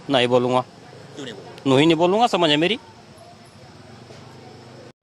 नहीं बोलूँगा। क्यों नहीं बोलूंगा? नहीं बोलूँगा, समझ है मेरी।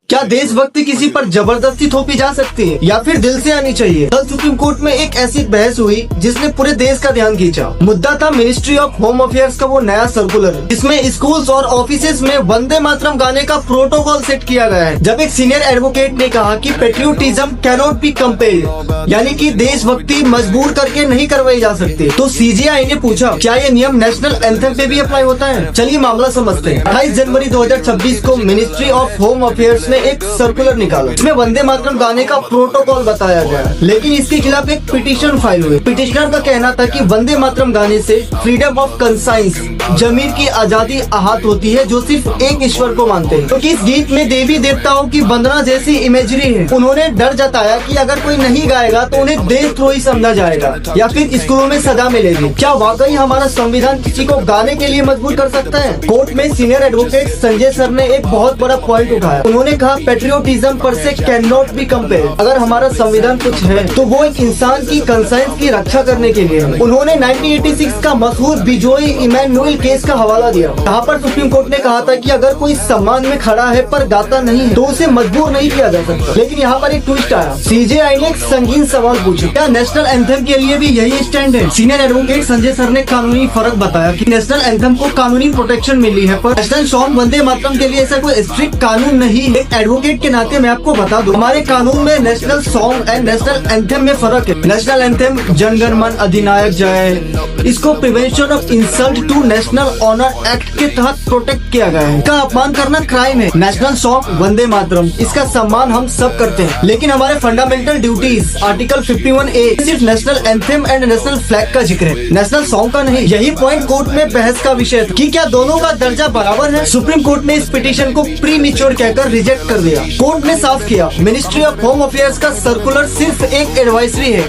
क्या देशभक्ति किसी पर जबरदस्ती थोपी जा सकती है या फिर दिल से आनी चाहिए? कल सुप्रीम कोर्ट में एक ऐसी बहस हुई जिसने पूरे देश का ध्यान खींचा। मुद्दा था मिनिस्ट्री ऑफ होम अफेयर्स का वो नया सर्कुलर जिसमें स्कूल्स और ऑफिसेज में वंदे मातरम गाने का प्रोटोकॉल सेट किया गया है। जब एक सीनियर एडवोकेट ने कहा कि पेट्रियोटिज्म कैनॉट बी कंपेल्ड, यानी कि देशभक्ति मजबूर करके नहीं करवाई जा सकती, तो सीजेआई ने पूछा क्या ये नियम नेशनल एंथम पे भी अप्लाई होता है? चलिए मामला समझते हैं। 28 जनवरी 2026 को मिनिस्ट्री ऑफ होम अफेयर्स ने एक सर्कुलर निकाला। इसमें वंदे मातरम गाने का प्रोटोकॉल बताया गया, लेकिन इसके खिलाफ एक पिटीशन फाइल हुई। पिटिशनर का कहना था कि वंदे मातरम गाने से फ्रीडम ऑफ कंसाइंस, जमीर की आजादी आहत होती है जो सिर्फ एक ईश्वर को मानते हैं, क्योंकि इस गीत में देवी देवताओं की वंदना जैसी इमेजरी है। उन्होंने डर जताया कि अगर कोई नहीं गाएगा तो उन्हें देशद्रोही समझा जाएगा या फिर स्कूलों में सजा मिलेगी। क्या वाकई हमारा संविधान किसी को गाने के लिए मजबूर कर सकता है? कोर्ट में सीनियर एडवोकेट संजय सर ने एक बहुत बड़ा पॉइंट उठाया। उन्होंने कहा पेट्रियोटिज्म पर से कैन नॉट बी कंपेयर्ड। अगर हमारा संविधान कुछ है तो वो एक इंसान की कंसाइंस की रक्षा करने के लिए है। उन्होंने 1986 का मशहूर बिजोई इमैनुअल केस का हवाला दिया, जहाँ पर सुप्रीम कोर्ट ने कहा था कि अगर कोई सम्मान में खड़ा है पर गाता नहीं है तो उसे मजबूर नहीं किया जा सकता। लेकिन यहाँ पर एक ट्विस्ट आया। सीजेआई ने एक संगीन सवाल पूछा, क्या नेशनल एंथम के लिए भी यही स्टैंड है? सीनियर एडवोकेट संजय सर ने कानूनी फर्क बताया कि नेशनल एंथम को कानूनी प्रोटेक्शन मिली है, पर नेशनल सॉन्ग वंदे मातरम के लिए ऐसा कोई स्ट्रिक्ट कानून नहीं। एक एडवोकेट के नाते मैं आपको बता दूं, हमारे कानून में national song and national anthem में फर्क है। नेशनल एंथम जन गण मन अधिनायक जय, इसको prevention of insult to national honour act के तहत प्रोटेक्ट किया गया है। इसका अपमान करना क्राइम है। नेशनल सॉन्ग वंदे मातरम, इसका सम्मान हम सब करते हैं, लेकिन हमारे फंडामेंटल ड्यूटीज आर्टिकल 51A सिर्फ national anthem and national flag का जिक्र है, नेशनल सॉन्ग का नहीं। यही पॉइंट कोर्ट में बहस का विषय था कि क्या दोनों का दर्जा बराबर है। सुप्रीम कोर्ट ने इस पिटीशन को प्री मैच्योर कहकर रिजेक्ट कर दिया। कोर्ट ने साफ किया, मिनिस्ट्री ऑफ होम अफेयर्स का सर्कुलर सिर्फ एक एडवाइजरी है,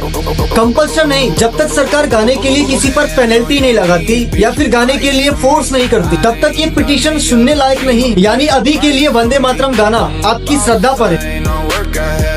कंपल्शन नहीं। जब तक सरकार गाने के लिए किसी पर पेनल्टी नहीं लगाती या फिर गाने के लिए फोर्स नहीं करती, तब तक ये पिटीशन सुनने लायक नहीं। यानी अभी के लिए वंदे मातरम गाना आपकी श्रद्धा पर है।